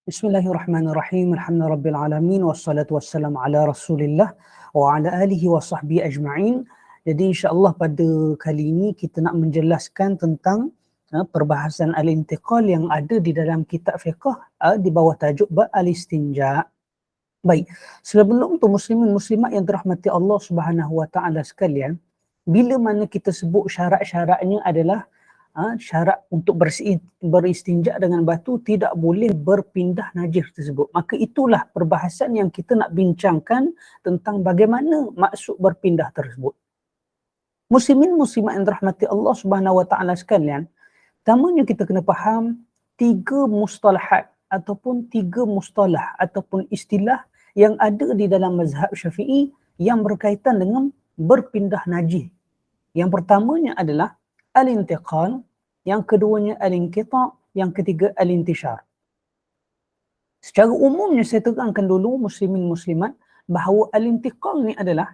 Bismillahirrahmanirrahim. Alhamdulillahirabbil alamin wassalatu wassalamu ala Rasulillah wa ala alihi wa sahbihi ajma'in. Jadi insya-Allah pada kali ini kita nak menjelaskan tentang perbahasan al-intiqal yang ada di dalam kitab fiqh di bawah tajuk bab al-istinja. Baik, sebelum tu muslimin muslimat yang dirahmati Allah Subhanahu wa taala sekalian, bila mana kita sebut syarat-syaratnya adalah syarat untuk beristinja dengan batu tidak boleh berpindah najis tersebut. Maka itulah perbahasan yang kita nak bincangkan tentang bagaimana maksud berpindah tersebut. Muslimin muslimat yang dirahmati Allah Subhanahu wa taala sekalian, pertamanya kita kena faham tiga mustalahat ataupun tiga mustalah ataupun istilah yang ada di dalam mazhab Syafi'i yang berkaitan dengan berpindah najis. Yang pertamanya adalah al-intiqal, yang keduanya al-inqita', yang ketiga al-intishar. Secara umumnya saya terangkan dulu muslimin muslimat bahawa al-intiqal ni adalah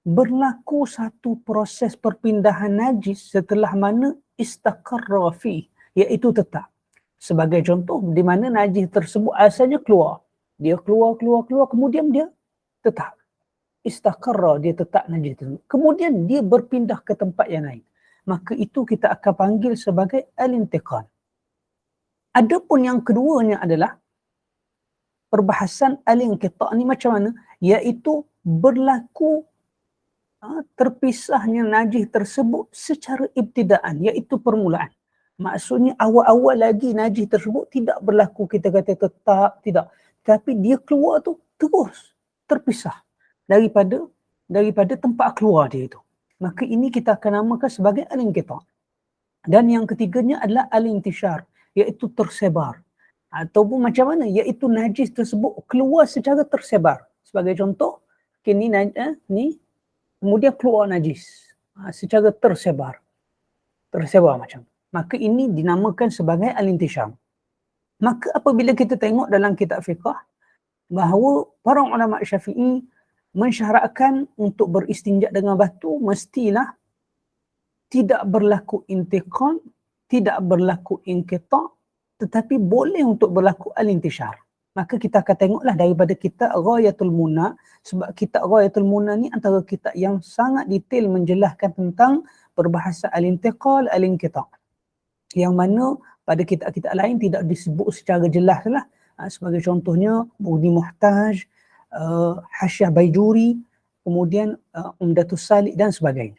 berlaku satu proses perpindahan najis setelah mana istaqarra fi, iaitu tetap. Sebagai contoh, di mana najis tersebut asalnya keluar. Dia keluar, kemudian dia tetap. Istaqarra, dia tetap najis tersebut. Kemudian dia berpindah ke tempat yang lain. Maka itu kita akan panggil sebagai al-intiqal. Adapun yang keduanya adalah perbahasan al-inqita' ni macam mana? Iaitu berlaku terpisahnya najis tersebut secara ibtidaan, iaitu permulaan. Maksudnya awal-awal lagi najis tersebut tidak berlaku kita kata tetap, tidak. Tapi dia keluar tu terus terpisah daripada tempat keluar dia itu. Maka ini kita akan namakan sebagai al-inqita'. Dan yang ketiganya adalah al-intishar, iaitu tersebar. Ataupun macam mana? Iaitu najis tersebut keluar secara tersebar. Sebagai contoh, ni kemudian keluar najis secara tersebar. Tersebar macam. Maka ini dinamakan sebagai al-intishar. Maka apabila kita tengok dalam kitab fiqh bahawa para ulama Syafi'i mensyaratkan untuk beristinja dengan batu mestilah tidak berlaku intiqal, tidak berlaku inqita', tetapi boleh untuk berlaku al-intishar. Maka kita akan tengoklah daripada kitab Ghayatul Muna, sebab kitab Ghayatul Muna ni antara kitab yang sangat detail menjelaskan tentang perbahasan al-intiqal, al-inqita'. Yang mana pada kitab-kitab lain tidak disebut secara jelas lah. Sebagai contohnya Mughni Muhtaj, Hasyiah Baijuri, kemudian Umdatus Salik dan sebagainya.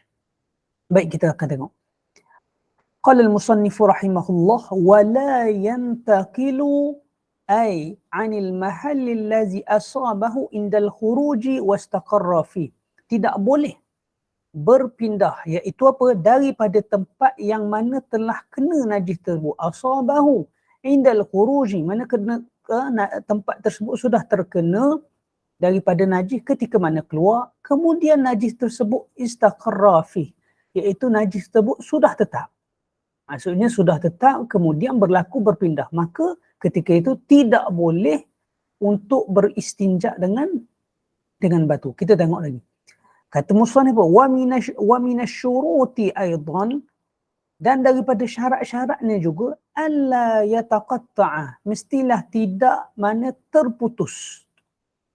Baik, kita akan tengok. Qala al-musannifu rahimahullah wa la yantaqilu ay 'anil mahalli allazi asabahu indal khuruji wastaqarra fi. Tidak boleh berpindah, iaitu apa? Daripada tempat yang mana telah kena najis tersebut. Asabahu indal khuruji, mana kena tempat tersebut sudah terkena daripada najis ketika mana keluar, kemudian najis tersebut istaqarra fi, iaitu najis tersebut sudah tetap. Maksudnya sudah tetap kemudian berlaku berpindah. Maka ketika itu tidak boleh untuk beristinja dengan batu. Kita tengok lagi. Kata musannif, wa minasyuruti aidan, dan daripada syarat-syaratnya juga alla yataqatta'a, mestilah tidak mana terputus.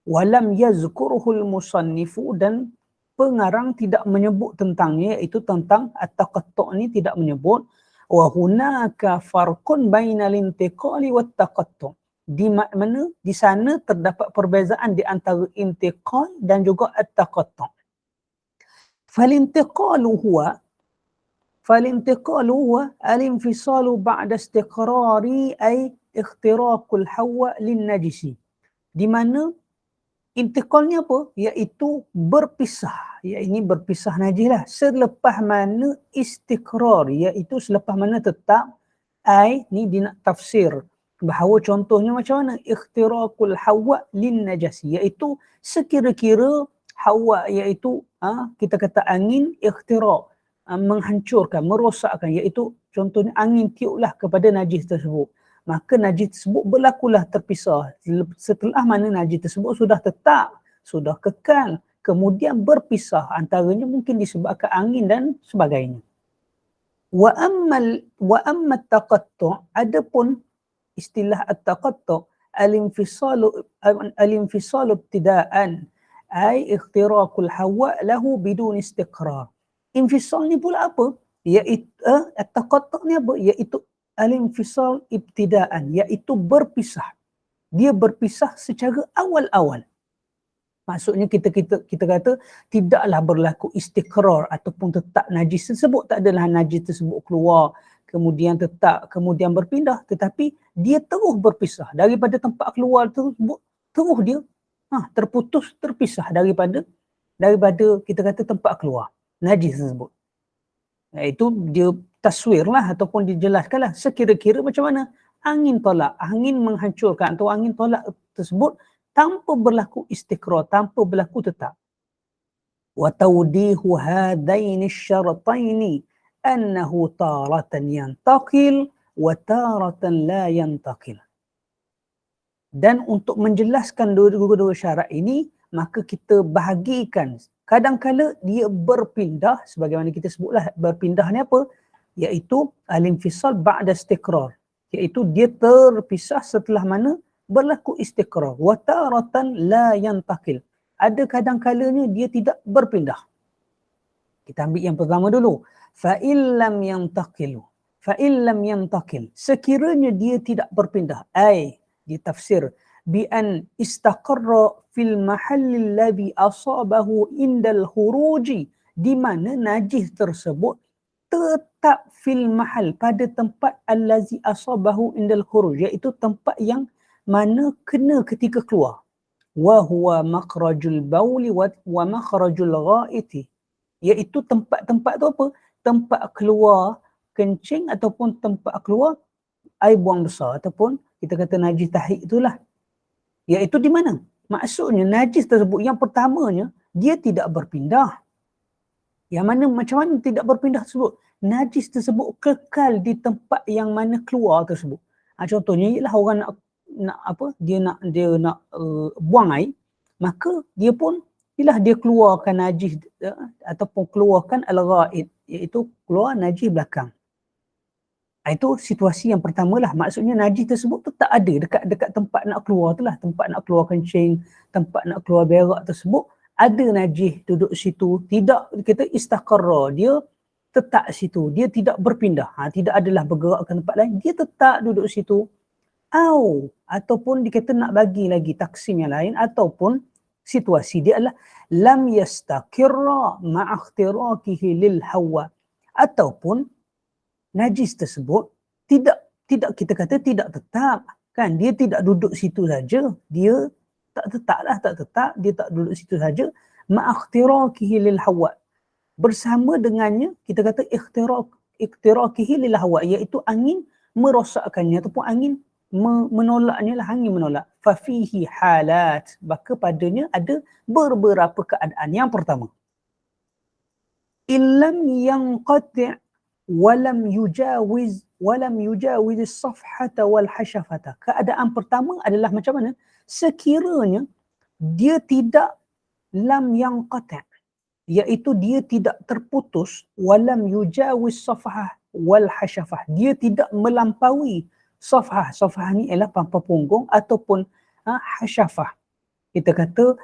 Walam yazkuruhul musannifu, dan pengarang tidak menyebut tentangnya, iaitu tentang at-taqattu' ni tidak menyebut. Wa hunaka farqun bainal intiqali wat taqattu'. Di mana di sana terdapat perbezaan di antara intiqal dan juga at-taqattu'. Falintiqalu huwa al-infisalu ba'da istiqrari ay ikhtiraqul hawa lin najisi. Di mana intiqalnya apa? Iaitu berpisah. Ini berpisah najis lah. Selepas mana istiqrar, iaitu selepas mana tetap. Ni dia nak tafsir bahawa contohnya macam mana? Ikhtiraqul hawa lin najasi, iaitu sekira-kira hawa, iaitu kita kata angin, ikhtira', menghancurkan, merosakkan, iaitu contohnya angin tiuplah kepada najis tersebut. Maka najis tersebut berlakulah terpisah. Setelah mana najis tersebut sudah tetap, sudah kekal, kemudian berpisah, antaranya mungkin disebabkan angin dan sebagainya. Wa amma at-taqattu', adapun istilah at-taqattu', al-infisalu ibtidaan ay ikhtirakul hawa lahu bidun istiqrar. Infisal ni pula apa? Iaitu at-taqatta' ni apa? Iaitu al-infisal ibtidaan, iaitu berpisah. Dia berpisah secara awal-awal. Maksudnya kita kata tidaklah berlaku istiqrar ataupun tetap najis tersebut, tak adalah najis tersebut keluar kemudian tetap kemudian berpindah, tetapi dia terus berpisah daripada tempat keluar tersebut, terus dia terputus, terpisah daripada kita kata tempat keluar najis tersebut. Itu dia taswirlah ataupun dijelaskanlah sekira-kira macam mana angin tolak, angin menghancurkan atau angin tolak tersebut tanpa berlaku istiqrar, tanpa berlaku tetap. Wa tawdihu hadaini syarataini annahu taratan yantaqil wa taratan la yantaqil. Dan untuk menjelaskan dua-dua syarat ini, maka kita bahagikan. Kadang-kala dia berpindah, sebagaimana kita sebutlah berpindah ni apa? Iaitu al-infisal ba'da istiqrar. Iaitu dia terpisah setelah mana berlaku istiqrar. Wa taratan la yantaqil. Ada kadang-kalanya dia tidak berpindah. Kita ambil yang pertama dulu. Fa illam yantaqilu. Fa illam yantaqil. Sekiranya dia tidak berpindah. Ditafsir bi an istaqarra fil mahalli alladhi asabahu indal khuruji, di mana najis tersebut tetap fil mahal, pada tempat allazi asabahu indal khuruj, iaitu tempat yang mana kena ketika keluar. Wa huwa makhrajul bauli wa makhrajul ghaiti, iaitu tempat tu apa? Tempat keluar kencing ataupun tempat keluar air buang besar ataupun kita kata najis tahik itulah. Iaitu di mana? Maksudnya najis tersebut yang pertamanya dia tidak berpindah. Yang mana macam mana tidak berpindah tersebut? Najis tersebut kekal di tempat yang mana keluar tersebut. Contohnya ialah orang nak buang air, maka dia pun ialah dia keluarkan najis ataupun keluarkan al-ghaid, iaitu keluar najis belakang. Itu situasi yang pertama lah. Maksudnya najis tersebut tetap ada dekat tempat nak keluar tu lah. Tempat nak keluar kencing, tempat nak keluar berak tersebut, ada najis duduk situ. Tidak, kita istaqarra, dia tetap situ. Dia tidak berpindah. Tidak adalah bergerak ke tempat lain. Dia tetap duduk situ. Ataupun dikata nak bagi lagi taksim yang lain, ataupun situasi dia adalah lam yastaqirra ma'akhtirakihi lil hawa. Ataupun najis tersebut tidak kita kata tidak tetap, kan? Dia tidak duduk situ saja, dia tak tetap, dia tak duduk situ saja. Ma'akhtirakihi lil hawa, bersama dengannya kita kata ikhtirakihi lil hawa, iaitu angin merosakkannya ataupun angin menolaknya lah, angin menolak. Fafihi halat, maka padanya ada beberapa keadaan. Yang pertama, illam yanqati' walam yujawiz as-safhata wal hashafata. Keadaan pertama adalah macam mana? Sekiranya dia tidak lam yanqati', iaitu dia tidak terputus, walam yujawiz safhah wal hashafah, dia tidak melampaui safhah. Safhah ni ialah pampang punggung ataupun hashafah, kita kata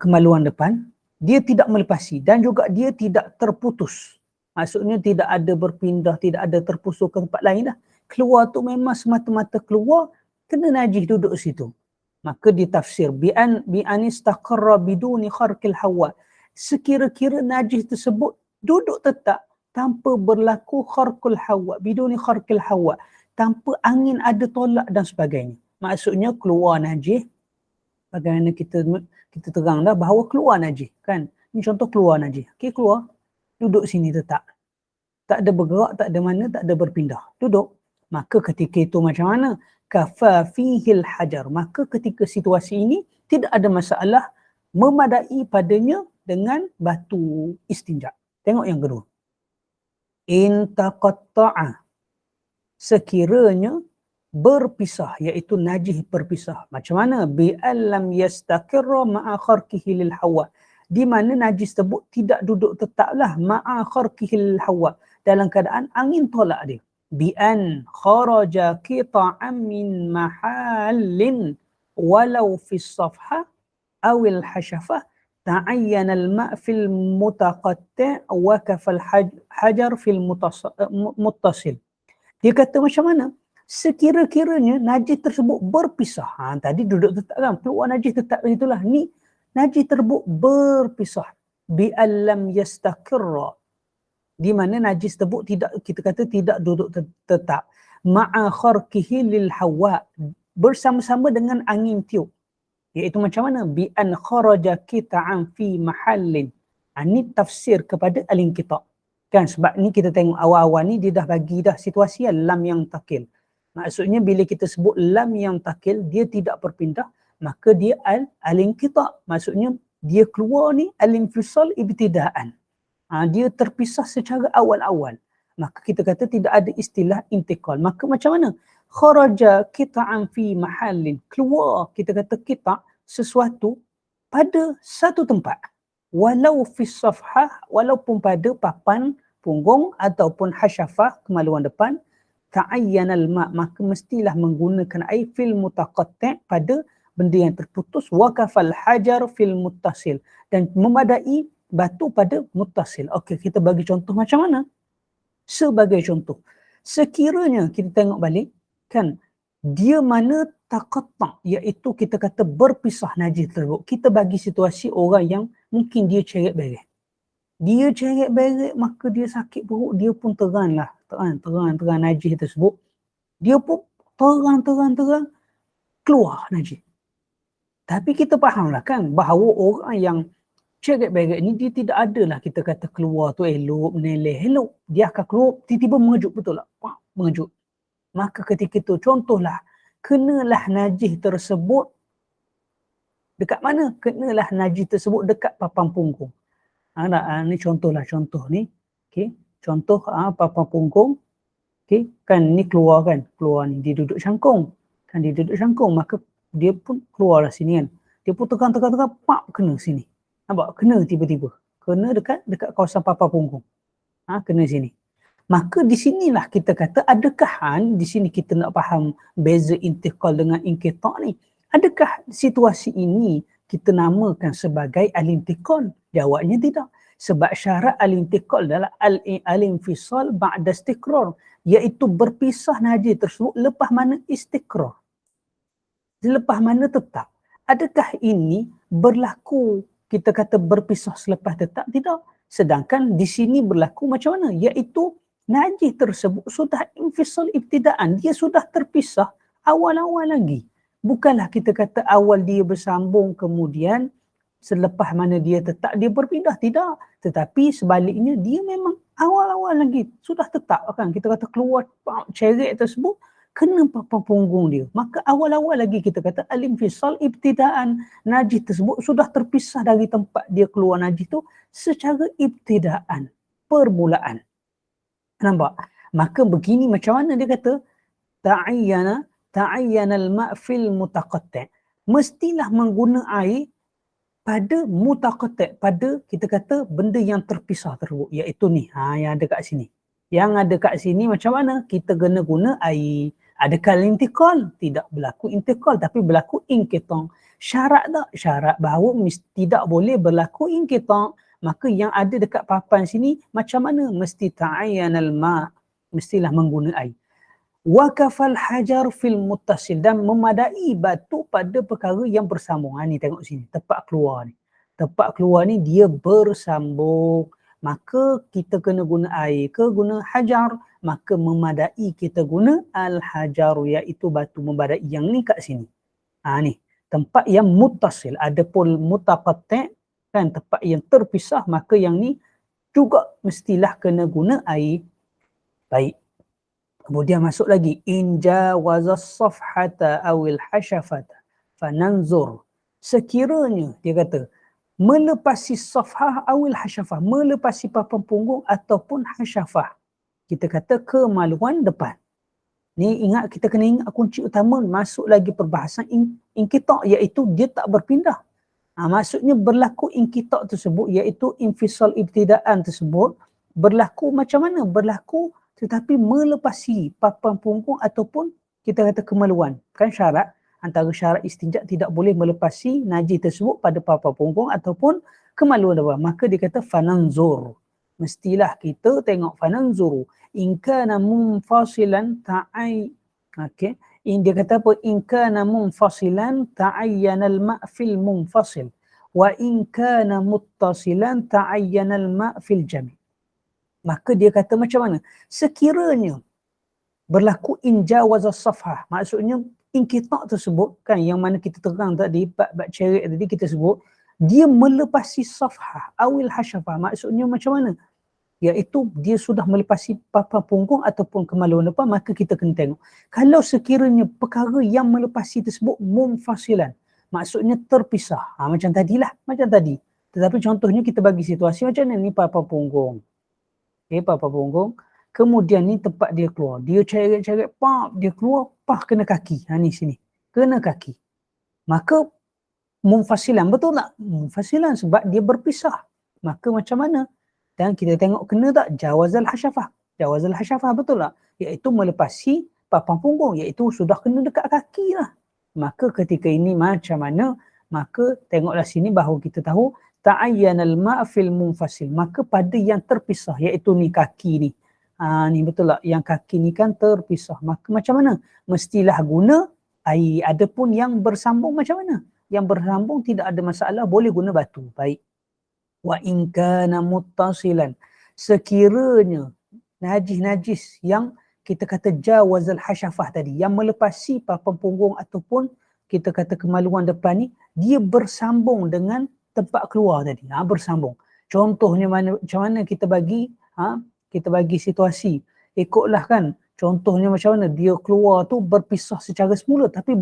kemaluan depan, dia tidak melepasi dan juga dia tidak terputus. Maksudnya tidak ada berpindah, tidak ada terpusuk ke tempat lain dah. Keluar tu memang semata-mata keluar, kena najis duduk situ. Maka ditafsir bi'an istaqarra biduni kharqil hawa. Sekira-kira najis tersebut duduk tetap tanpa berlaku kharqul hawa, biduni kharqil hawa, tanpa angin ada tolak dan sebagainya. Maksudnya keluar najis, bagaimana kita terang dah bahawa keluar najis, kan? Ini contoh keluar najis. Okey, keluar, duduk sini tetap. Tak ada bergerak, tak ada mana, tak ada berpindah. Duduk. Maka ketika itu macam mana? Kafa fihil hajar. Maka ketika situasi ini tidak ada masalah, memadai padanya dengan batu istinja. Tengok yang kedua. In taqatta'a. Sekiranya berpisah, iaitu najis berpisah. Macam mana? Bi'allam yastaqirra ma'a kharqihi lil hawa. Di mana najis tersebut tidak duduk tetaplah ma'a kharqihi lil hawa, dalam keadaan angin tolak dia. bi an kharaja qita'an min mahallin walau fi safha awil hashafah ta'ayyana al-ma' fil mutaqatti' wa kafal hajar fil muttasil. Dia kata macam mana? Sekira-kiranya najis tersebut berpisah. Tadi duduk tetap kan, keluar najis tetap itulah. Ni najis tersebut berpisah. Bi allam yastaqirra. Di mana najis tersebut tidak, kita kata tidak duduk tetap. Ma'a kharqihi lil hawa. Bersama-sama dengan angin tiup. Iaitu macam mana? Bi an kharaja qita'an fi mahallin. Ini tafsir kepada al-inqita'. Kan sebab ni kita tengok awal-awal ni dia dah bagi dah situasi lam yang takil. Maksudnya bila kita sebut lam yang takil, dia tidak berpindah, maka dia al-inqita'. Maksudnya dia keluar ni al-infisal ibtidaan. Dia terpisah secara awal-awal. Maka kita kata tidak ada istilah intiqal. Maka macam mana? Kharaja qita'an fi mahallin. Keluar, kita kata qita' sesuatu pada satu tempat. Walau fi safhah, walaupun pada papan punggung ataupun hasyafah, kemaluan depan, ta'ayyanal ma', maka mestilah menggunakan air fil mutaqatti' pada benda yang terputus, wakafal hajar fil muttasil, dan memadai batu pada muttasil. Okey, kita bagi contoh macam mana? Sebagai contoh, sekiranya kita tengok balik kan, dia mana taqatta', iaitu kita kata berpisah najis tersebut. Kita bagi situasi orang yang mungkin dia ceret-beret. Dia ceret-beret, maka dia sakit perut, dia pun terang najis tersebut. Dia pun terang keluar najis. Tapi kita fahamlah kan bahawa orang yang ceret-beret ni dia tidak adalah kita kata keluar tu elok, meneleh elok. Dia akan keluar tiba-tiba mengejut, betul tak? Mengejut. Maka ketika itu contohlah, kenalah najis tersebut dekat mana? Kenalah najis tersebut dekat papan punggung. Ni contoh ni. Okey, contoh papan punggung. Okey, kan ni keluar ni dia duduk cangkung. Maka dia pun keluarlah sini kan. Dia pun tekan pak kena sini. Nampak? Kena tiba-tiba. Kena dekat kawasan papan punggung. Kena sini. Maka di sinilah kita kata, adakah di sini kita nak faham beza intiqal dengan inqita' ni? Adakah situasi ini kita namakan sebagai al-intiqal? Jawabnya tidak. Sebab syarat al-intiqal adalah al-infisal ba'da istiqrar, iaitu berpisah najis tersebut lepas mana istiqrar. Lepas mana tetap. Adakah ini berlaku kita kata berpisah selepas tetap? Tidak. Sedangkan di sini berlaku macam mana? Iaitu najis tersebut sudah infisal ibtidaan. Dia sudah terpisah awal-awal lagi. Bukanlah kita kata awal dia bersambung kemudian selepas mana dia tetap dia berpindah. Tidak. Tetapi sebaliknya dia memang awal-awal lagi sudah tetap kan. Kita kata keluar ceret tersebut kena papan punggung dia. Maka awal-awal lagi kita kata al-infisal ibtidaan. Najis tersebut sudah terpisah dari tempat dia keluar najis tu secara ibtidaan. Permulaan. Nampak? Maka begini macam mana dia kata ta'ayyana al-ma' fil mutaqatti'. Mestilah mengguna air pada mutaqatti', pada kita kata benda yang terpisah tersebut, iaitu ni yang ada kat sini. Yang ada kat sini macam mana? Kita kena guna air. Adakah intiqal? Tidak berlaku intiqal, tapi berlaku inqita'. Syarat tak? Syarat bahawa tidak boleh berlaku inqita'. Maka yang ada dekat papan sini macam mana? Mesti ta'ayyanal ma', mestilah mengguna air. Wakafal hajar fil muttasil, dan memadai batu pada perkara yang bersambung. Ni tengok sini, tempat keluar ni. Tempat keluar ni dia bersambung. Maka kita kena guna air ke guna hajar? Maka memadai kita guna al-hajar, iaitu batu memadai yang ni kat sini. Ni tempat yang muttasil. Adapun mutaqatti' kan tempat yang terpisah, maka yang ni juga mestilah kena guna air. Baik. Kemudian masuk lagi, in jawazas safhata awil hasyafata fananzur. Sekiranya dia kata melepasi safhah awil hasyafah, melepasi papan punggung ataupun hasyafah, kita kata kemaluan depan. Ni ingat, kita kena ingat kunci utama, masuk lagi perbahasan inqita', iaitu dia tak berpindah. Maksudnya berlaku inqita' tersebut, iaitu infisal ibtidaan tersebut berlaku macam mana? Berlaku tetapi melepasi papan punggung ataupun kita kata kemaluan. Kan syarat, antara syarat istinja tidak boleh melepasi najis tersebut pada papan punggung ataupun kemaluan apa. Maka dia kata fananzur. Mestilah kita tengok fananzuru. In kana munfasilan okey. Dia kata apa? In kana munfasilan ta'ayyana al-ma' fil munfasil. Wa in kana muttasilan ta'ayyana al-ma' fil jami'. Maka dia kata macam mana? Sekiranya berlaku injawaz as-safhah, maksudnya inqita' tersebut kan yang mana kita terang tadi bab cerik tadi kita sebut dia melepasi safhah awil hasyafah, maksudnya macam mana? Iaitu dia sudah melepasi papan punggung ataupun kemaluan depan, maka kita kena tengok. Kalau sekiranya perkara yang melepasi tersebut munfasilan, maksudnya terpisah. Macam tadilah, macam tadi. Tetapi contohnya kita bagi situasi macam ni papan punggung. Okay, papan punggung. Kemudian ni tempat dia keluar. Dia ceret-ceret, dia keluar, kena kaki. Ni sini. Kena kaki. Maka munfasilan, betul tak? Munfasilan sebab dia berpisah. Maka macam mana? Dan kita tengok kena tak jawazal hasyafah. Jawazal hasyafah betul tak? Iaitu melepasi papan punggung. Iaitu sudah kena dekat kaki lah. Maka ketika ini macam mana? Maka tengoklah sini bahawa kita tahu ta'ayyanal ma'fil munfasil. Maka pada yang terpisah iaitu ni kaki ni. Ni betul tak? Yang kaki ni kan terpisah. Maka macam mana? Mestilah guna air. Adapun yang bersambung macam mana? Yang bersambung tidak ada masalah. Boleh guna batu. Baik. Wa in kana muttasilan, sekiranya najis-najis yang kita kata jawazal hasyafah tadi, yang melepasi papan punggung ataupun kita kata kemaluan depan ni, dia bersambung dengan tempat keluar tadi. Bersambung. Contohnya macam mana kita bagi kita bagi situasi. Ikutlah kan. Contohnya macam mana dia keluar tu berpisah secara semula tapi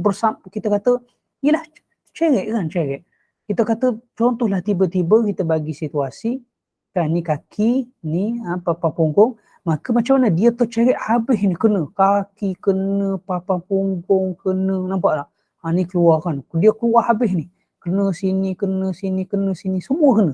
kita kata yalah ceret kan, ceret. Kita kata contohlah tiba-tiba kita bagi situasi kan ni kaki ni papan punggung, maka macam mana dia terceret habis ni kena kaki, kena papan punggung, kena, nampak tak? Ni keluar kan, dia keluar habis ni, kena sini, kena sini, kena sini, semua kena.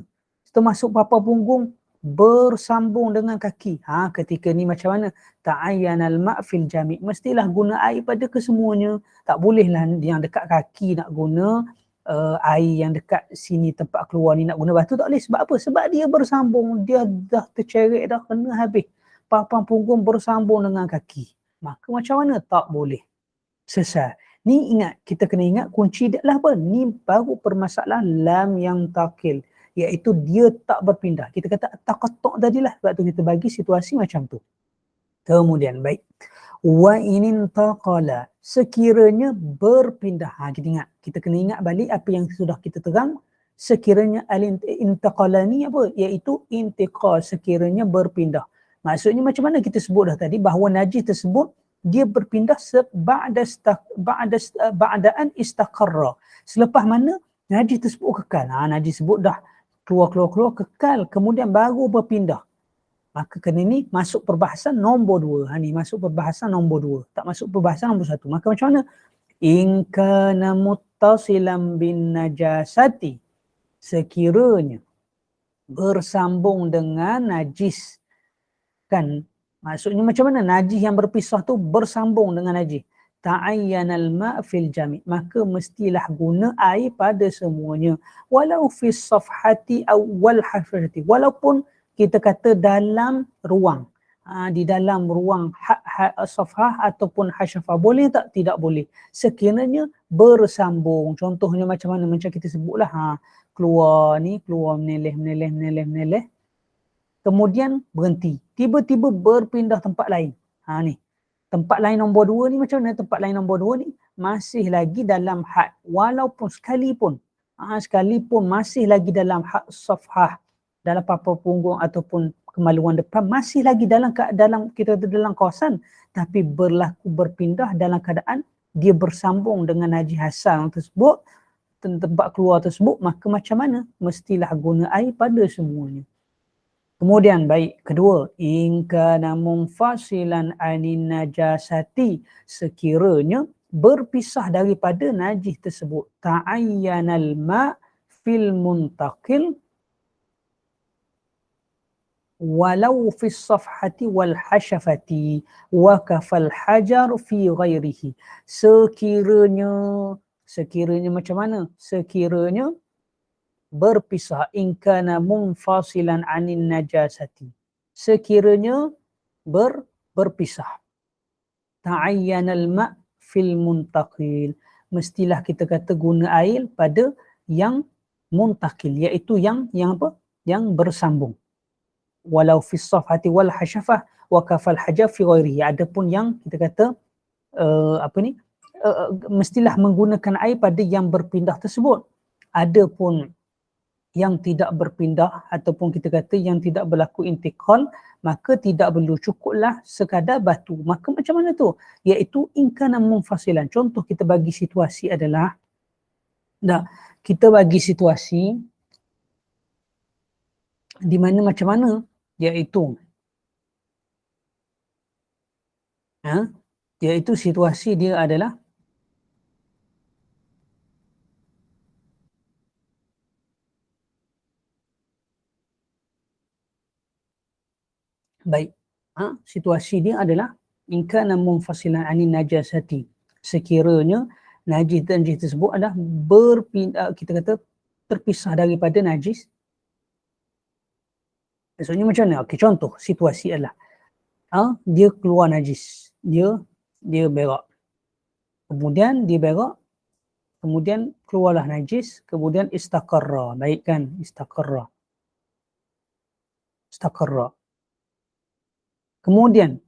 Termasuk papan punggung bersambung dengan kaki. Ketika ni macam mana? Ta'ayyanal ma' fil jami'. Mestilah guna air pada kesemuanya. Tak bolehlah yang dekat kaki nak guna air, yang dekat sini tempat keluar ni nak guna batu, tak boleh. Sebab apa? Sebab dia bersambung, dia dah terceret dah, kena habis. Papan punggung bersambung dengan kaki. Maka macam mana? Tak boleh. Sesat. Ni ingat, kita kena ingat kunci dia lah apa? Ni baru permasalahan lam yang takil. Iaitu dia tak berpindah. Kita kata taqatta' tadilah. Sebab tu kita bagi situasi macam tu. Kemudian baik. Wa inin taqala, sekiranya berpindah. Kita ingat, kita kena ingat balik apa yang sudah kita terang. Sekiranya al-intaqala ni apa? Iaitu intiqal, sekiranya berpindah. Maksudnya macam mana kita sebut dah tadi bahawa najis tersebut dia berpindah ba'daan istaqarra. Selepas mana najis tersebut kekal. Najis tersebut dah keluar kekal, kemudian baru berpindah. Maka kena ni masuk perbahasan nombor 2. Ni masuk perbahasan nombor 2. Tak masuk perbahasan nombor 1. Maka macam mana? In kana muttasilan bin najasati, sekiranya bersambung dengan najis. Kan? Maksudnya macam mana? Najis yang berpisah tu bersambung dengan najis. Ta'ayyanal ma' fil jami'. Maka mestilah guna air pada semuanya. Walau fis safhati awal hafrati. Walaupun kita kata dalam ruang. Di dalam ruang safhah ataupun hasyafah. Boleh tak? Tidak boleh. Sekiranya bersambung. Contohnya macam mana? Macam kita sebutlah. Keluar meneleh. Kemudian berhenti. Tiba-tiba berpindah tempat lain. Ni. Tempat lain nombor 2 ni macam mana? Tempat lain nombor 2 ni masih lagi dalam had. Walaupun sekalipun masih lagi dalam had safhah. Dalam papan punggung ataupun kemaluan depan, masih lagi dalam kita dalam kawasan, tapi berpindah dalam keadaan dia bersambung dengan najis asal tersebut, tempat keluar tersebut, maka macam mana? Mestilah guna air pada semuanya. Kemudian baik, kedua, in kana munfasilan anin najasati, sekiranya berpisah daripada najis tersebut, ta'ayyanal ma' fil muntaqil, walau fi safhati wal hashafati wa kafal hajar fi ghairihi. Sekiranya macam mana? Sekiranya berpisah, in kana munfasilan anin najasati. Sekiranya berpisah. Ta'ayyanal ma' fil muntaqil. Mestilah kita kata guna air pada yang muntakil, iaitu yang apa? Yang bersambung. Walau fi safhati wal hashafah wa kafal hajar fi ghairihi. Adapun yang kita kata mestilah menggunakan air pada yang berpindah tersebut. Adapun yang tidak berpindah ataupun kita kata yang tidak berlaku intikal, maka tidak perlu, cukuplah sekadar batu. Maka macam mana tu? Iaitu in kana munfasilan. Contoh kita bagi situasi adalah, kita bagi situasi di mana macam mana? Iaitu iaitu situasi dia adalah baik. Situasi dia adalah in kana munfasilan anin najasati. Sekiranya najis dan najis tersebut adalah berpindah, kita kata terpisah daripada najis. Maksudnya macam mana? Okey, contoh situasi adalah dia keluar najis. Dia berak. Kemudian dia berak, kemudian keluarlah najis, kemudian istaqarra. Baik kan? Istaqarra. Kemudian